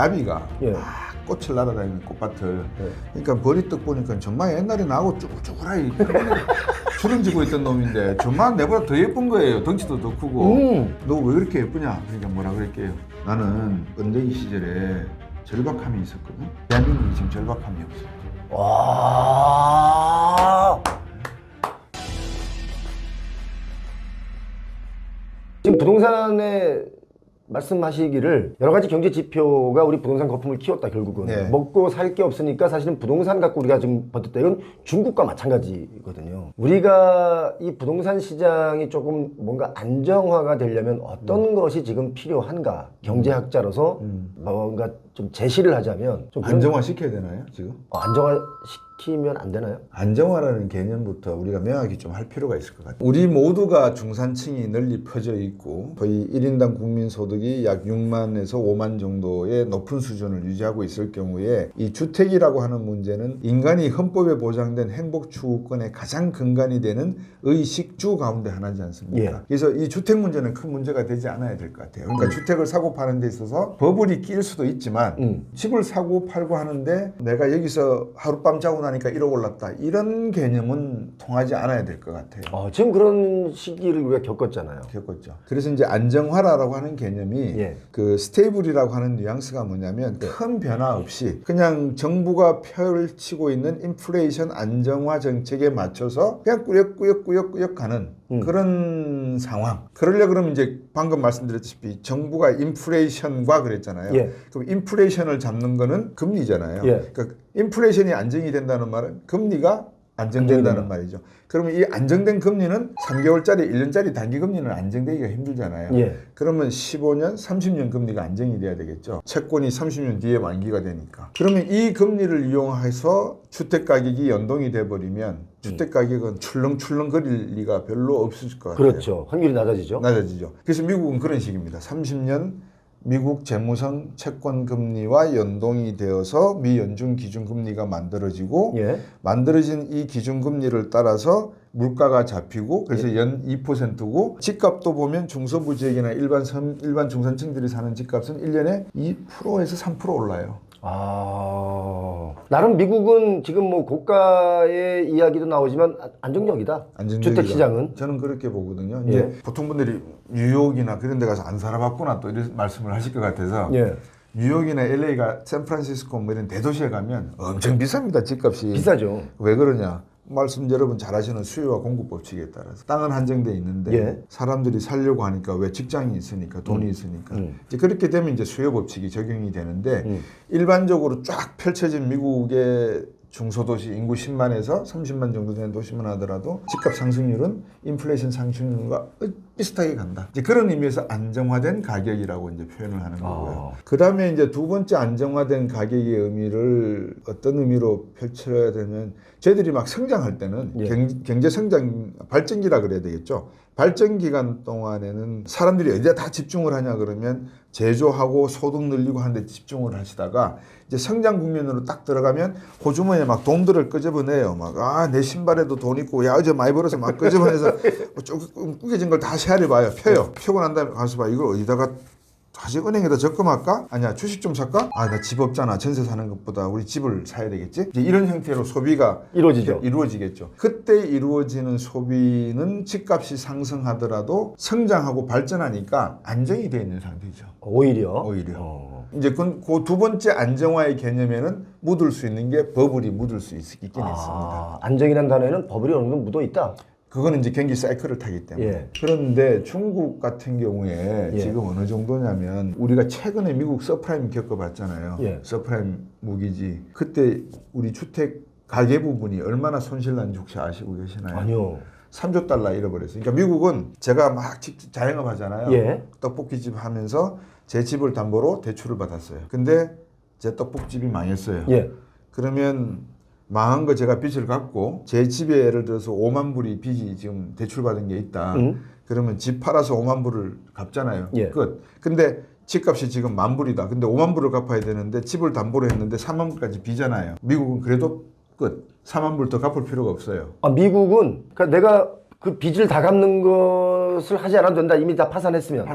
나비가 예. 막 꽃을 날아다니는 꽃밭을 그러니까 버리떡 보니까 정말 옛날에 나하고 쭈글쭈글하게 주름지고 있던 놈인데 정말 내보다 더 예쁜 거예요. 덩치도 더 크고 너 왜 그렇게 예쁘냐? 그러니까 뭐라 그럴게요. 나는 건대기 시절에 절박함이 있었거든. 대한민국이 지금 절박함이 없어요. 와. 지금 부동산에 말씀하시기를 여러 가지 경제 지표가 우리 부동산 거품을 키웠다 결국은. 네. 먹고 살 게 없으니까 사실은 부동산 갖고 우리가 지금 버텼다. 이건 중국과 마찬가지거든요. 우리가 이 부동산 시장이 조금 뭔가 안정화가 되려면 어떤 것이 지금 필요한가? 경제학자로서 뭔가 좀 제시를 하자면 좀 그런- 안정화 시켜야 되나요 지금? 안정화 시키면 안 되나요? 안정화라는 개념부터 우리가 명확히 좀 할 필요가 있을 것 같아요. 우리 모두가 중산층이 널리 퍼져 있고 거의 1인당 국민소득이 약 6만에서 5만 정도의 높은 수준을 유지하고 있을 경우에 이 주택이라고 하는 문제는 인간이 헌법에 보장된 행복 추구권의 가장 근간이 되는 의식주 가운데 하나지 않습니까? 예. 그래서 이 주택 문제는 큰 문제가 되지 않아야 될 것 같아요. 그러니까 주택을 사고 파는 데 있어서 버블이 낄 수도 있지만 집을 사고 팔고 하는데 내가 여기서 하룻밤 자고 나니까 1억 올랐다 이런 개념은 통하지 않아야 될 것 같아요. 지금 그런 시기를 우리가 겪었잖아요. 겪었죠. 그래서 이제 안정화라고 하는 개념이 예. 그 스테이블이라고 하는 뉘앙스가 뭐냐면 큰 변화 없이 그냥 정부가 펼치고 있는 인플레이션 안정화 정책에 맞춰서 그냥 꾸역꾸역 가는 그런 상황. 그러려 그러면 이제 방금 말씀드렸다시피 정부가 인플레이션과 그랬잖아요. 예. 그럼 인플레이션을 잡는 거는 금리잖아요. 예. 그러니까 인플레이션이 안정이 된다는 말은 금리가 안정된다는 말이죠. 그러면 이 안정된 금리는 3개월짜리, 1년짜리 단기 금리는 안정되기가 힘들잖아요. 예. 그러면 15년, 30년 금리가 안정이 돼야 되겠죠. 채권이 30년 뒤에 만기가 되니까. 그러면 이 금리를 이용해서 주택 가격이 연동이 돼버리면 주택 가격은 출렁출렁 거릴 리가 별로 없을 것 같아요. 그렇죠. 확률이 낮아지죠. 낮아지죠. 그래서 미국은 그런 식입니다. 30년 미국 재무성 채권 금리와 연동이 되어서 미 연준 기준 금리가 만들어지고 예. 만들어진 이 기준 금리를 따라서 물가가 잡히고 그래서 연 2%고 집값도 보면 중소부 지역이나 일반 중산층들이 사는 집값은 1년에 2%에서 3% 올라요. 나름 미국은 지금 뭐 고가의 이야기도 나오지만 안정적이다. 안정적이다. 주택 시장은. 저는 그렇게 보거든요. 이제 보통 분들이 뉴욕이나 그런 데 가서 안 살아봤구나 또 이런 말씀을 하실 것 같아서 예. 뉴욕이나 LA가 샌프란시스코 뭐 이런 대도시에 가면 엄청 비쌉니다. 집값이. 비싸죠. 왜 그러냐? 말씀 여러분 잘 아시는 수요와 공급 법칙에 따라서 땅은 한정돼 있는데 예. 사람들이 살려고 하니까 왜 직장이 있으니까 돈이 있으니까 이제 그렇게 되면 이제 수요 법칙이 적용이 되는데 일반적으로 쫙 펼쳐진 미국의 중소도시 인구 10만에서 30만 정도 되는 도시만 하더라도 집값 상승률은 인플레이션 상승률과 비슷하게 간다. 이제 그런 의미에서 안정화된 가격이라고 이제 표현을 하는 거고요. 그 다음에 이제 두 번째 안정화된 가격의 의미를 어떤 의미로 펼쳐야 되면 저희들이 막 성장할 때는 경제 성장 발전기라 그래야 되겠죠. 발전 기간 동안에는 사람들이 어디에 다 집중을 하냐 그러면 제조하고 소득 늘리고 하는데 집중을 하시다가 이제 성장 국면으로 딱 들어가면 호주머니에 막 돈들을 끄집어내요. 막 내 신발에도 돈 있고 야 어제 많이 벌어서 막 끄집어내서 조금 꾸겨진 걸 다 헤아려 봐요. 펴요. 펴고 난 다음에 가서 봐 이걸 어디다가 다시 은행에다 적금할까? 아니야 주식 좀 살까? 나 집 없잖아. 전세 사는 것보다 우리 집을 사야 되겠지? 이제 이런 형태로 소비가 이루어지겠죠. 그때 이루어지는 소비는 집값이 상승하더라도 성장하고 발전하니까 안정이 되어 있는 상태죠. 오히려. 이제 그 두 번째 안정화의 개념에는 묻을 수 있는 게 버블이 묻을 수 있긴 있습니다. 안정이라는 단어에는 버블이 어느 정도 묻어 있다. 그거는 이제 경기 사이클을 타기 때문에. 예. 그런데 중국 같은 경우에 지금 어느 정도냐면 우리가 최근에 미국 서프라임 겪어봤잖아요. 서프라임 무기지. 그때 우리 주택 가계 부분이 얼마나 손실난지 혹시 아시고 계시나요? 아니요. 3조 달러 잃어버렸어요. 그러니까 미국은 제가 막 자영업 하잖아요. 예. 떡볶이집 하면서 제 집을 담보로 대출을 받았어요. 근데 제 떡볶이집이 망했어요. 예. 그러면 망한 거 제가 빚을 갚고 제 집에 예를 들어서 5만 불이 빚이 지금 대출받은 게 있다. 그러면 집 팔아서 5만 불을 갚잖아요. 끝. 근데 집값이 지금 1만 불이다. 근데 5만 불을 갚아야 되는데 집을 담보로 했는데 3만 불까지 비잖아요. 미국은 그래도 끝. 4만 불 더 갚을 필요가 없어요. 미국은 그러니까 내가 그 빚을 다 갚는 거 그것을 하지 않아도 된다. 이미 다 파산했으면.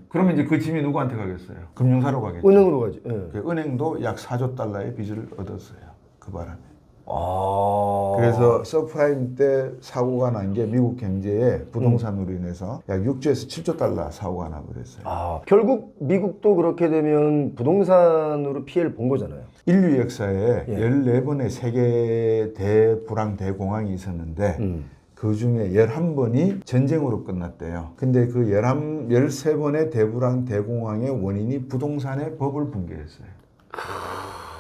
그러면 이제 그 짐이 누구한테 가겠어요? 금융사로 가겠죠. 은행으로 가죠. 예. 그 은행도 약 4조 달러의 빚을 얻었어요. 그 바람에. 아. 그래서 서프라임 때 사고가 난 게 미국 경제에 부동산으로 인해서 약 6조에서 7조 달러 사고가 나버렸어요. 아, 결국 미국도 그렇게 되면 부동산으로 피해를 본 거잖아요. 인류 역사에 예. 14번의 세계 대불황 대공황이 있었는데 그 중에 11번이 전쟁으로 끝났대요. 근데 그 13번의 대불황 대공황의 원인이 부동산의 버블 붕괴였어요.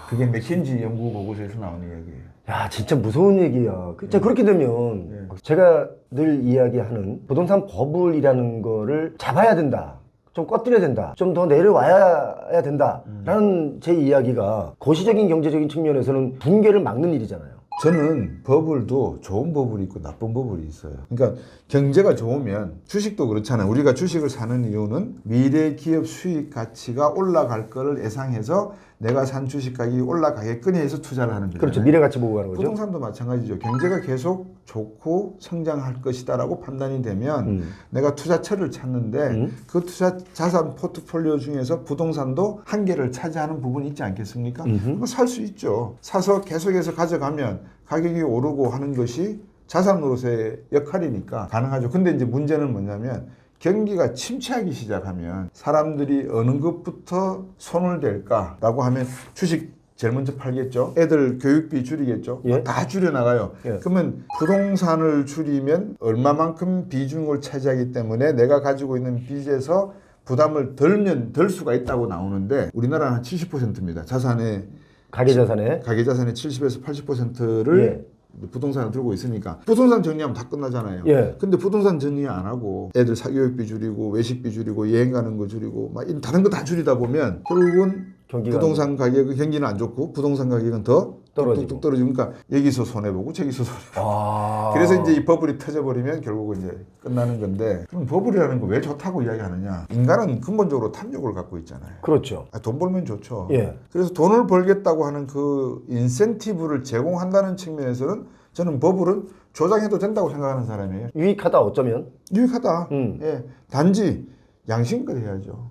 그게 맥킨지 연구 보고서에서 나오는 얘기예요. 야, 진짜 무서운 얘기야. 진짜 그렇게 되면 제가 늘 이야기하는 부동산 버블이라는 거를 잡아야 된다. 좀 꺼뜨려야 된다. 좀 더 내려와야 된다. 라는 제 이야기가 거시적인 경제적인 측면에서는 붕괴를 막는 일이잖아요. 저는 버블도 좋은 버블이 있고 나쁜 버블이 있어요. 그러니까 경제가 좋으면 주식도 그렇잖아요. 우리가 주식을 사는 이유는 미래 기업 수익 가치가 올라갈 거를 예상해서 내가 산 주식 가격이 올라가겠거니 해서 투자를 하는 거잖아요. 그렇죠. 미래 가치 보고 가는 거죠. 부동산도 마찬가지죠. 경제가 계속 좋고 성장할 것이다라고 판단이 되면 내가 투자처를 찾는데 그 투자 자산 포트폴리오 중에서 부동산도 한 개를 차지하는 부분이 있지 않겠습니까? 그럼 살 수 있죠. 사서 계속해서 가져가면 가격이 오르고 하는 것이 자산 노릇의 역할이니까 가능하죠. 근데 이제 문제는 뭐냐면 경기가 침체하기 시작하면 사람들이 어느 것부터 손을 댈까라고 하면 주식 제일 먼저 팔겠죠. 애들 교육비 줄이겠죠. 예? 다 줄여나가요. 예. 그러면 부동산을 줄이면 얼마만큼 비중을 차지하기 때문에 내가 가지고 있는 빚에서 부담을 덜면 덜 수가 있다고 나오는데 우리나라는 한 70%입니다. 자산의 가계자산에. 70에서 80%를 부동산을 들고 있으니까 부동산 정리하면 다 끝나잖아요. 예. 근데 부동산 정리 안 하고 애들 사교육비 줄이고 외식비 줄이고 여행 가는 거 줄이고 막 이런 다른 거 다 줄이다 보면 결국은 경기가 부동산 가격은 경기는 안 좋고 부동산 가격은 더 떨어지고. 뚝뚝 떨어지니까 여기서 손해보고 저기서 손해보고 아. 그래서 이제 이 버블이 터져버리면 결국은 이제 끝나는 건데 그럼 버블이라는 거 왜 좋다고 이야기하느냐. 인간은 근본적으로 탐욕을 갖고 있잖아요. 그렇죠. 돈 벌면 좋죠. 예. 그래서 돈을 벌겠다고 하는 그 인센티브를 제공한다는 측면에서는 저는 버블은 조장해도 된다고 생각하는 사람이에요. 유익하다 어쩌면. 유익하다. 예. 단지 양심껏 해야죠.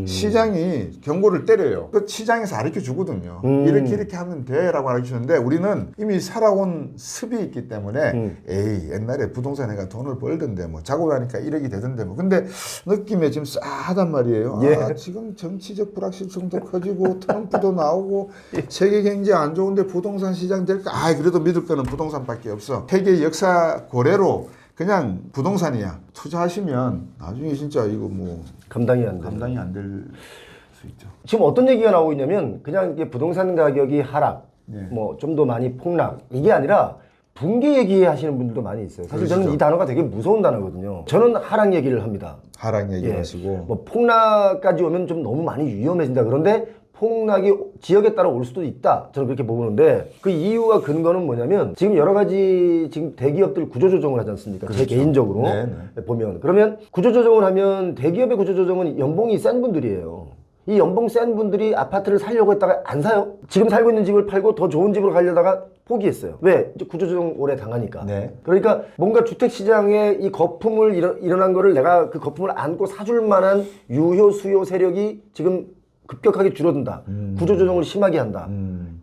시장이 경고를 때려요. 그 시장에서 가르쳐 주거든요. 이렇게 하면 돼라고 가르쳐 주는데 우리는 이미 살아온 습이 있기 때문에 에이 옛날에 부동산에가 돈을 벌던데 뭐 자고 가니까 1억이 되던데 뭐 근데 느낌에 지금 싸하단 말이에요. 예. 아, 지금 정치적 불확실성도 커지고 트럼프도 나오고 세계 경제 안 좋은데 부동산 시장 될까? 아 그래도 믿을 거는 부동산밖에 없어. 세계 역사 고래로 그냥 부동산이야. 투자하시면 나중에 진짜 이거 뭐 감당이 안 돼. 감당이 안 될 수 있죠. 지금 어떤 얘기가 나오고 있냐면 그냥 이게 부동산 가격이 하락, 네. 뭐 좀 더 많이 폭락 이게 아니라 붕괴 얘기하시는 분들도 많이 있어요. 사실 저는 그러시죠. 이 단어가 되게 무서운 단어거든요. 저는 하락 얘기를 합니다. 하락 예. 얘기하시고 뭐 폭락까지 오면 좀 너무 많이 위험해진다. 그런데 폭락이 지역에 따라 올 수도 있다. 저는 그렇게 보는데 그 이유와 근거는 뭐냐면 지금 여러 가지 지금 대기업들 구조조정을 하지 않습니까? 그렇죠. 제 개인적으로 보면 그러면 구조조정을 하면 대기업의 구조조정은 연봉이 센 분들이에요. 이 연봉 센 분들이 아파트를 살려고 했다가 안 사요. 지금 살고 있는 집을 팔고 더 좋은 집으로 가려다가 포기했어요. 왜? 이제 구조조정 오래 당하니까. 네. 그러니까 뭔가 주택시장에 이 거품을 일어난 거를 내가 그 거품을 안고 사줄 만한 유효 수요 세력이 지금 급격하게 줄어든다. 구조조정을 심하게 한다.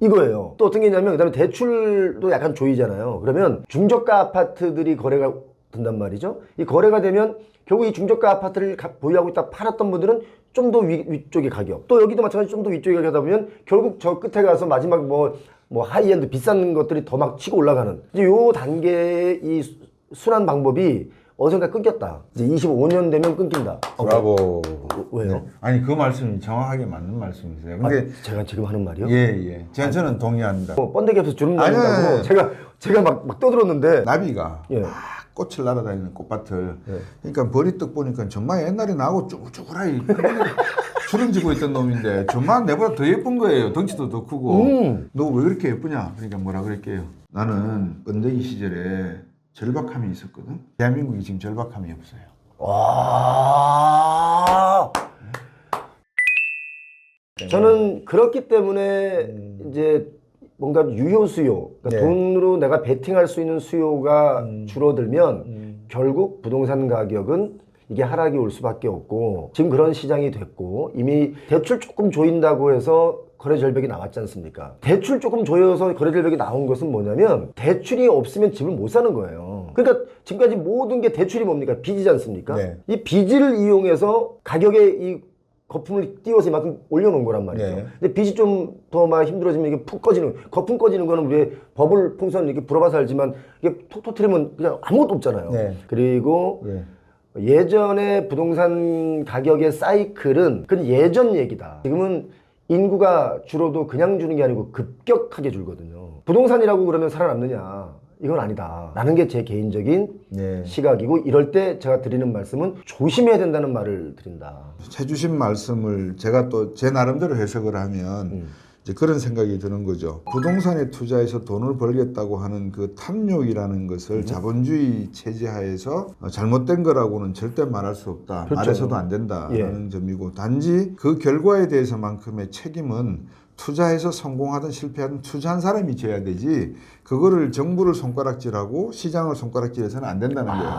이거예요. 또 어떤 게 있냐면 그다음에 대출도 약간 조이잖아요. 그러면 중저가 아파트들이 거래가 된단 말이죠. 이 거래가 되면 결국 이 중저가 아파트를 보유하고 있다 팔았던 분들은 좀 더 위쪽의 가격. 또 여기도 마찬가지로 좀 더 위쪽의 가격 하다 보면 결국 저 끝에 가서 마지막 뭐 하이엔드 비싼 것들이 더 막 치고 올라가는. 이제 요 단계의 이 순환 방법이 어디선가 끊겼다. 이제 25년 되면 끊긴다. 브라보. 왜요? 네. 아니 그 말씀이 정확하게 맞는 말씀이세요. 근데 제가 지금 하는 말이요? 예. 저는 동의합니다. 번데기 앞에서 주름 아니, 날린다고 제가 막 떠들었는데 나비가 예. 막 꽃을 날아다니는 꽃밭을 그러니까 버리떡 보니까 정말 옛날에 나하고 쭈글쭈글하게 주름지고 있던 놈인데 정말 내보다 더 예쁜 거예요. 덩치도 더 크고 너 왜 그렇게 예쁘냐? 그러니까 뭐라 그럴게요. 나는 번데기 시절에 절박함이 있었거든. 대한민국이 지금 절박함이 없어요. 와. 저는 그렇기 때문에 이제 뭔가 유효 수요, 그러니까 네. 돈으로 내가 베팅할 수 있는 수요가 줄어들면 결국 부동산 가격은 이게 하락이 올 수밖에 없고 지금 그런 시장이 됐고 이미 대출 조금 조인다고 해서 거래 절벽이 나왔지 않습니까? 대출 조금 조여서 거래 절벽이 나온 것은 뭐냐면 대출이 없으면 집을 못 사는 거예요. 그러니까 지금까지 모든 게 대출이 뭡니까? 빚이지 않습니까? 네. 이 빚을 이용해서 가격에 이 거품을 띄워서 이만큼 올려놓은 거란 말이죠. 네. 근데 빚이 좀 더 막 힘들어지면 이게 푹 꺼지는, 거품 꺼지는 거는 우리 버블 풍선 이렇게 불어봐서 알지만 이게 톡 터트리면 그냥 아무것도 없잖아요. 네. 그리고 예. 예전에 부동산 가격의 사이클은 그건 예전 얘기다. 지금은 인구가 줄어도 그냥 주는 게 아니고 급격하게 줄거든요. 부동산이라고 그러면 살아남느냐? 이건 아니다. 라는 게 제 개인적인 네. 시각이고 이럴 때 제가 드리는 말씀은 조심해야 된다는 말을 드린다. 해주신 말씀을 제가 또 제 나름대로 해석을 하면 이제 그런 생각이 드는 거죠. 부동산에 투자해서 돈을 벌겠다고 하는 그 탐욕이라는 것을 자본주의 체제하에서 잘못된 거라고는 절대 말할 수 없다. 그렇죠. 말해서도 안 된다라는 점이고 단지 그 결과에 대해서만큼의 책임은 투자해서 성공하든 실패하든 투자한 사람이 져야 되지 그거를 정부를 손가락질하고 시장을 손가락질해서는 안 된다는 거예요.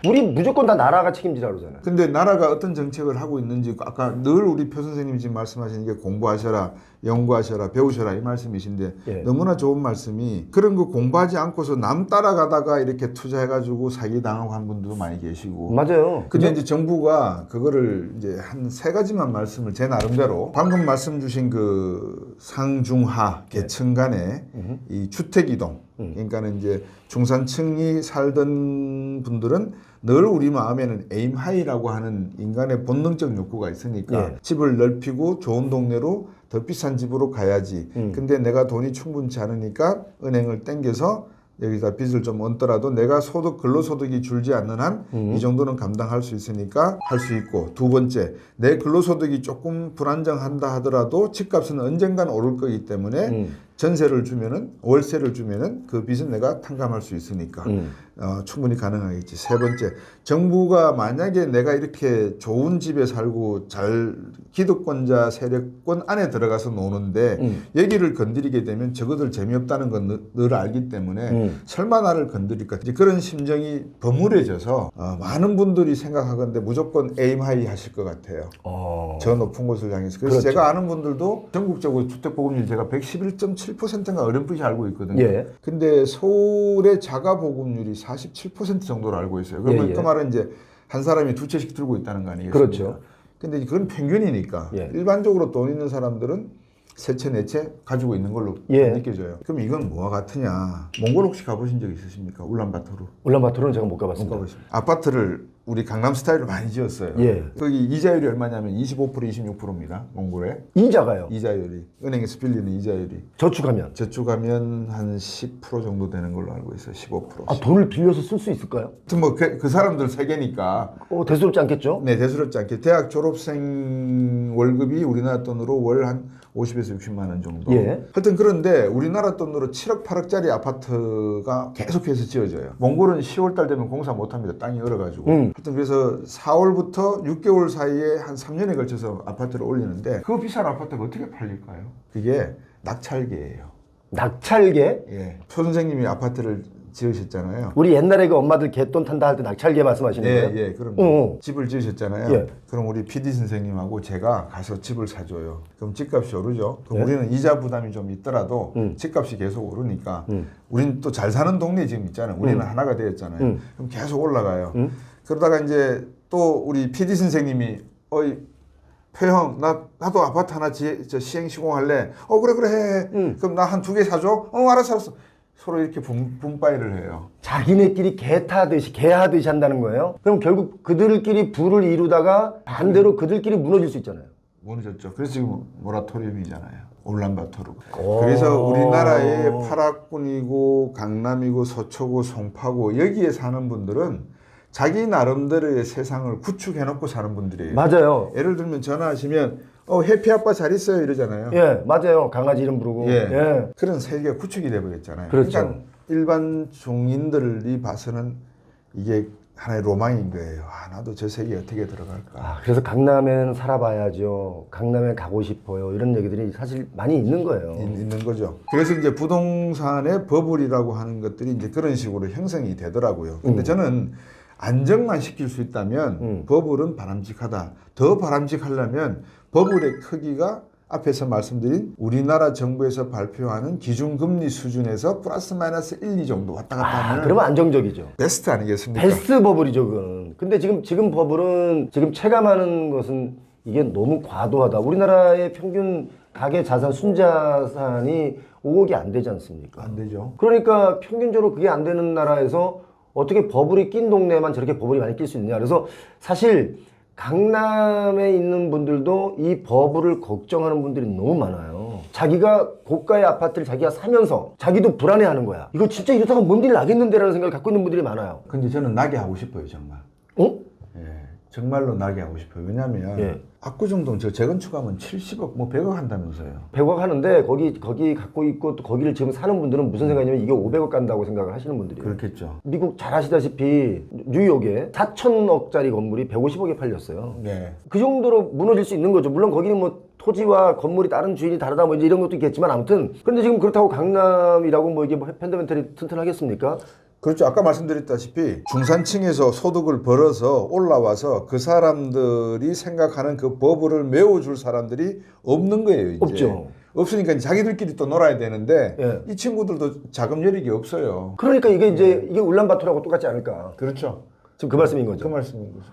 우리 무조건 다 나라가 책임지라 그러잖아요. 근데 나라가 어떤 정책을 하고 있는지 아까 늘 우리 표 선생님이 지금 말씀하시는 게 공부하셔라, 연구하셔라, 배우셔라 이 말씀이신데 예. 너무나 좋은 말씀이 그런 거 공부하지 않고서 남 따라가다가 이렇게 투자해가지고 사기 당하고 한 분들도 많이 계시고. 맞아요. 근데 이제 정부가 그거를 이제 한 세 가지만 말씀을 제 나름대로 방금 말씀 주신 그 상중하 계층 간의 이 주택 이동 그러니까는 이제 중산층이 살던 분들은 늘 우리 마음에는 에임 하이라고 하는 인간의 본능적 욕구가 있으니까 예. 집을 넓히고 좋은 동네로 더 비싼 집으로 가야지. 근데 내가 돈이 충분치 않으니까 은행을 땡겨서 여기다 빚을 좀 얹더라도 내가 근로소득이 줄지 않는 한 이 정도는 감당할 수 있으니까 할 수 있고 두 번째 내 근로소득이 조금 불안정한다 하더라도 집값은 언젠간 오를 거기 때문에 전세를 주면은 월세를 주면은 그 빚은 내가 탕감할 수 있으니까 충분히 가능하겠지. 세 번째 정부가 만약에 내가 이렇게 좋은 집에 살고 잘 기득권자 세력권 안에 들어가서 노는데 여기를 건드리게 되면 저것들 재미없다는 건 늘 알기 때문에 설마 나를 건드릴까 이제 그런 심정이 버무려져서 많은 분들이 생각하건데 무조건 에임 하이 하실 것 같아요. 저 높은 곳을 향해서. 그래서 그렇죠. 제가 아는 분들도 전국적으로 주택보급률 제가 111.7%인가 어렴풋이 알고 있거든요. 예. 근데 서울의 자가보급률이 47% 정도로 알고 있어요. 그러면 예. 그 말은 이제 한 사람이 두 채씩 들고 있다는 거 아니겠습니까? 그렇죠. 근데 그건 평균이니까 예. 일반적으로 돈 있는 사람들은 세 채, 네 채 가지고 있는 걸로 예. 느껴져요. 그럼 이건 뭐와 같으냐? 몽골 혹시 가보신 적 있으십니까? 울란바토르. 울란바토르는 제가 못 못 가봤습니다. 가보십니까? 아파트를 우리 강남 스타일로 많이 지었어요. 예. 거기 이자율이 얼마냐면 25%, 26%입니다. 몽골에. 이자가요. 이자율이. 은행에서 빌리는 이자율이. 저축하면. 저축하면 한 10% 정도 되는 걸로 알고 있어요. 15%. 아, 돈을 빌려서 쓸 수 있을까요? 하여튼 뭐 그 사람들 세계니까 대수롭지 않겠죠? 네, 대수롭지 않게 대학 졸업생 월급이 우리나라 돈으로 월 한 50에서 60만 원 정도. 예. 하여튼 그런데 우리나라 돈으로 7억, 8억짜리 아파트가 계속해서 지어져요. 몽골은 10월 달 되면 공사 못 합니다. 땅이 얼어가지고. 하여튼 그래서 4월부터 6개월 사이에 한 3년에 걸쳐서 아파트를 올리는데 그 비싼 아파트가 어떻게 팔릴까요? 그게 낙찰계예요. 낙찰계? 예. 표 선생님이 아파트를 지으셨잖아요. 우리 옛날에 그 엄마들 개돈 탄다 할 때 낙찰계 말씀하시는 예, 거예요? 예, 그럼 어. 집을 지으셨잖아요. 예. 그럼 우리 PD 선생님하고 제가 가서 집을 사줘요. 그럼 집값이 오르죠. 그럼 예. 우리는 이자 부담이 좀 있더라도 집값이 계속 오르니까 우리는 또 잘 사는 동네 지금 있잖아요. 우리는 하나가 되었잖아요. 그럼 계속 올라가요. 그러다가 이제 또 우리 PD 선생님이 어이 표형 나도 아파트 하나 시행 시공할래. 그래 해. 그럼 나 한 2개 사줘. 알았어. 서로 이렇게 분파이를 해요. 자기네끼리 개하듯이 한다는 거예요? 그럼 결국 그들끼리 부를 이루다가 반대로 그들끼리 무너질 수 있잖아요. 무너졌죠. 그래서 지금 모라토리움이잖아요. 울란바토르. 그래서 우리나라의 파락군이고 강남이고 서초구 송파구 여기에 사는 분들은 자기 나름대로의 세상을 구축해놓고 사는 분들이에요. 맞아요. 예를 들면 전화하시면 해피 아빠 잘 있어요 이러잖아요. 예, 맞아요. 강아지 이름 부르고. 예. 그런 세계가 구축이 돼버렸잖아요. 그렇죠. 그러니까 일반 종인들이 봐서는 이게 하나의 로망인 거예요. 나도 저 세계에 어떻게 들어갈까. 그래서 강남에는 살아봐야죠. 강남에 가고 싶어요. 이런 얘기들이 사실 많이 있는 거예요. 있는 거죠. 그래서 이제 부동산의 버블이라고 하는 것들이 이제 그런 식으로 형성이 되더라고요. 근데 저는 안정만 시킬 수 있다면 버블은 바람직하다. 더 바람직하려면 버블의 크기가 앞에서 말씀드린 우리나라 정부에서 발표하는 기준금리 수준에서 플러스 마이너스 1, 2 정도 왔다 갔다 하면 그러면 안정적이죠. 베스트 아니겠습니까? 베스트 버블이죠, 그건. 근데 지금 버블은 지금 체감하는 것은 이게 너무 과도하다. 우리나라의 평균 가계 자산 순자산이 5억이 안 되지 않습니까? 안 되죠. 그러니까 평균적으로 그게 안 되는 나라에서 어떻게 버블이 낀 동네만 저렇게 버블이 많이 낄 수 있느냐. 그래서 사실 강남에 있는 분들도 이 버블을 걱정하는 분들이 너무 많아요. 자기가 고가의 아파트를 자기가 사면서 자기도 불안해하는 거야. 이거 진짜 이러다가 뭔 일 나겠는데라는 생각을 갖고 있는 분들이 많아요. 근데 저는 나게 하고 싶어요, 정말. 어? 예, 정말로 나게 하고 싶어요. 왜냐하면 예. 압구정동 저 재건축하면 70억, 뭐 100억 한다면서요. 100억 하는데 거기 갖고 있고 또 거기를 지금 사는 분들은 무슨 생각이냐면 이게 500억 간다고 생각을 하시는 분들이에요. 그렇겠죠. 미국 잘 아시다시피 뉴욕에 4천억짜리 건물이 150억에 팔렸어요. 네. 그 정도로 무너질 수 있는 거죠. 물론 거기는 뭐 토지와 건물이 다른 주인이 다르다 뭐 이제 이런 것도 있겠지만 아무튼 그런데 지금 그렇다고 강남이라고 뭐 이게 뭐 펀더멘털이 튼튼하겠습니까? 그렇죠. 아까 말씀드렸다시피 중산층에서 소득을 벌어서 올라와서 그 사람들이 생각하는 그 버블을 메워줄 사람들이 없는 거예요. 이제. 없죠. 없으니까 자기들끼리 또 놀아야 되는데 예. 이 친구들도 자금 여력이 없어요. 그러니까 이게 이제 이게 울란바토르하고 똑같지 않을까? 그렇죠. 지금 그 말씀인 거죠. 그 말씀인 거죠.